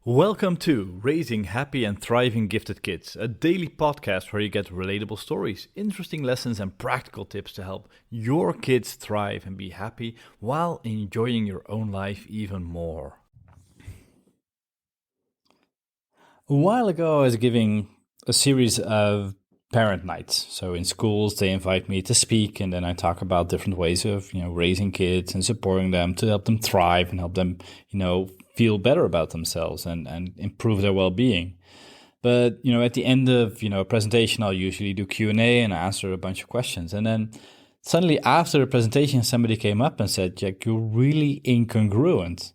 Welcome to Raising Happy and Thriving Gifted Kids, a daily podcast where you get relatable stories, interesting lessons, and practical tips to help your kids thrive and be happy while enjoying your own life even more. A while ago, I was giving a series of parent nights. So in schools, they invite me to speak, and then I talk about different ways of, raising kids and supporting them to help them thrive and help them, feel better about themselves and improve their well-being. But, at the end of, a presentation, I'll usually do Q&A and answer a bunch of questions. And then suddenly after the presentation, somebody came up and said, Jack, you're really incongruent.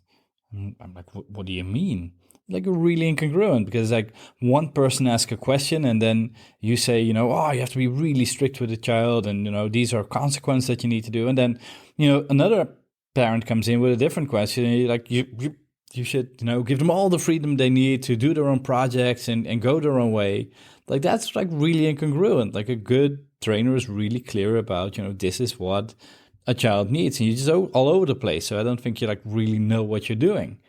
I'm like, what do you mean? Like, really incongruent, because like one person asks a question and then you say, you have to be really strict with the child and, these are consequences that you need to do. And then, another parent comes in with a different question and you're like, you should, give them all the freedom they need to do their own projects and go their own way. Like, that's like really incongruent. Like, a good trainer is really clear about, this is what a child needs. And you just all over the place. So I don't think you like really know what you're doing.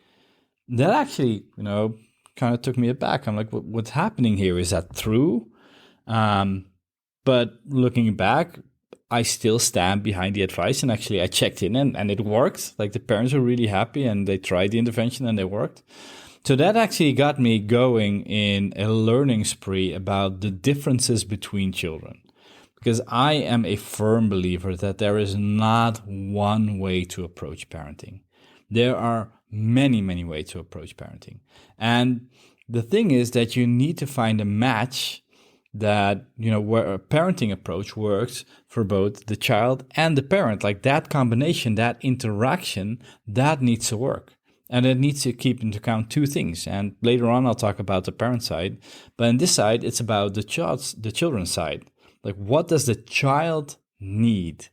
That actually, kind of took me aback. I'm like, what's happening here? Is that true? But looking back, I still stand behind the advice, and actually I checked in and it worked. Like, the parents were really happy and they tried the intervention and it worked. So that actually got me going in a learning spree about the differences between children. Because I am a firm believer that there is not one way to approach parenting. There are many, many ways to approach parenting. And the thing is that you need to find a match that, where a parenting approach works for both the child and the parent. Like, that combination, that interaction, that needs to work. And it needs to keep into account two things. And later on, I'll talk about the parent side. But in this side, it's about the children's side. Like, what does the child need?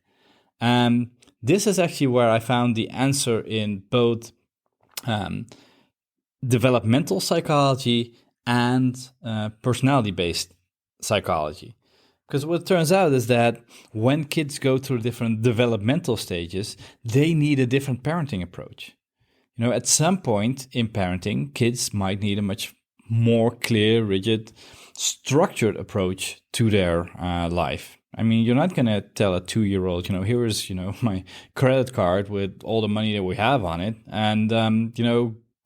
And this is actually where I found the answer in both developmental psychology and personality-based psychology. Because what turns out is that when kids go through different developmental stages, they need a different parenting approach. At some point in parenting, kids might need a much more clear, rigid, structured approach to their life. I mean, you're not going to tell a 2-year-old, here is, my credit card with all the money that we have on it, and,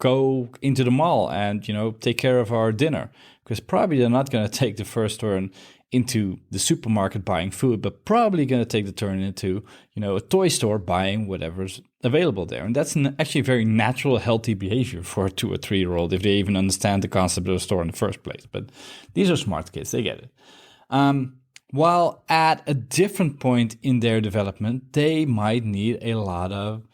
go into the mall and, take care of our dinner. Because probably they're not going to take the first turn into the supermarket buying food, but probably going to take the turn into, a toy store buying whatever's available there. And that's actually very natural, healthy behavior for a 2 or 3-year-old if they even understand the concept of a store in the first place. But these are smart kids, they get it. While at a different point in their development, they might need a lot of,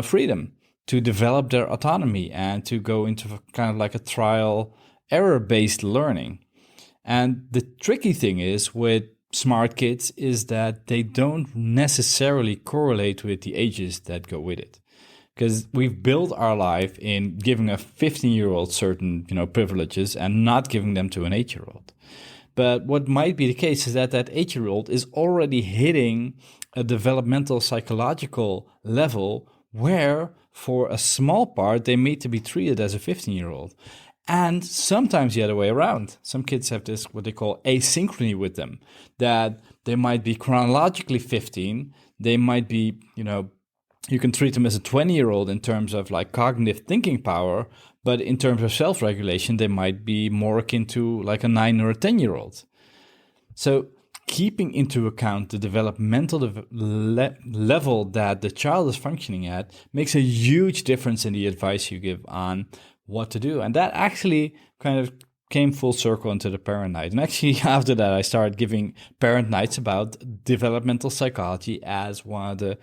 freedom to develop their autonomy and to go into kind of like a trial error-based learning. And the tricky thing is with smart kids is that they don't necessarily correlate with the ages that go with it. Because we've built our life in giving a 15-year-old certain, privileges and not giving them to an 8-year-old. But what might be the case is that 8-year-old is already hitting a developmental psychological level where, for a small part, they need to be treated as a 15-year-old. And sometimes the other way around. Some kids have this, what they call asynchrony with them, that they might be chronologically 15, they might be, you can treat them as a 20-year-old in terms of like cognitive thinking power, but in terms of self-regulation, they might be more akin to like a 9 or a 10-year-old. So keeping into account the developmental level that the child is functioning at makes a huge difference in the advice you give on what to do. And that actually kind of came full circle into the parent night. And actually after that, I started giving parent nights about developmental psychology as one of the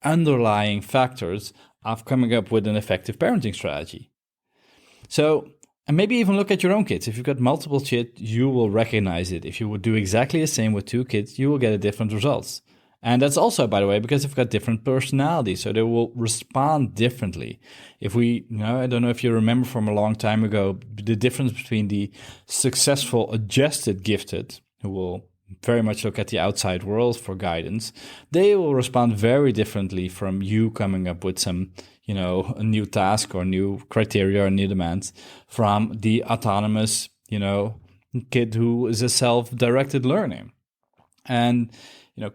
underlying factors of coming up with an effective parenting strategy. So, and maybe even look at your own kids. If you've got multiple kids, you will recognize it. If you would do exactly the same with 2 kids, you will get a different results. And that's also, by the way, because they've got different personalities, so they will respond differently. If we, I don't know if you remember from a long time ago, the difference between the successful adjusted gifted, who will very much look at the outside world for guidance, they will respond very differently from you coming up with some, a new task or new criteria or new demands from the autonomous, kid who is a self-directed learner. And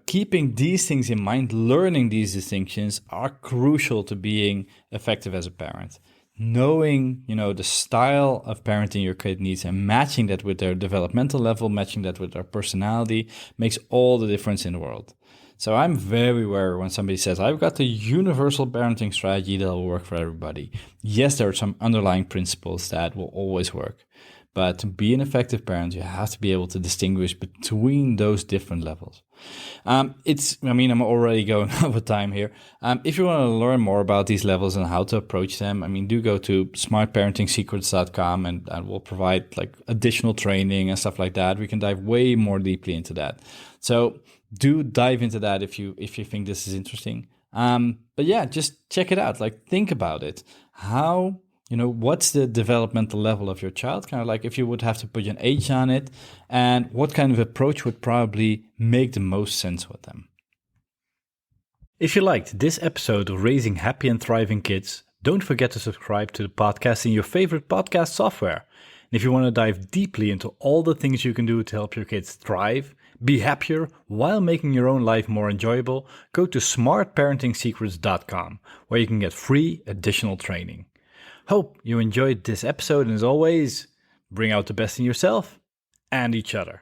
keeping these things in mind, learning these distinctions are crucial to being effective as a parent. Knowing, the style of parenting your kid needs and matching that with their developmental level, matching that with their personality makes all the difference in the world. So I'm very wary when somebody says, I've got the universal parenting strategy that will work for everybody. Yes, there are some underlying principles that will always work. But to be an effective parent, you have to be able to distinguish between those different levels. I'm already going over time here. If you want to learn more about these levels and how to approach them, do go to smartparentingsecrets.com and we'll provide like additional training and stuff like that. We can dive way more deeply into that. So do dive into that if you think this is interesting. But yeah, just check it out. Like, think about it. How... what's the developmental level of your child? Kind of like if you would have to put an age on it, and what kind of approach would probably make the most sense with them. If you liked this episode of Raising Happy and Thriving Kids, don't forget to subscribe to the podcast in your favorite podcast software. And if you want to dive deeply into all the things you can do to help your kids thrive, be happier while making your own life more enjoyable, go to smartparentingsecrets.com, where you can get free additional training. Hope you enjoyed this episode, and as always, bring out the best in yourself and each other.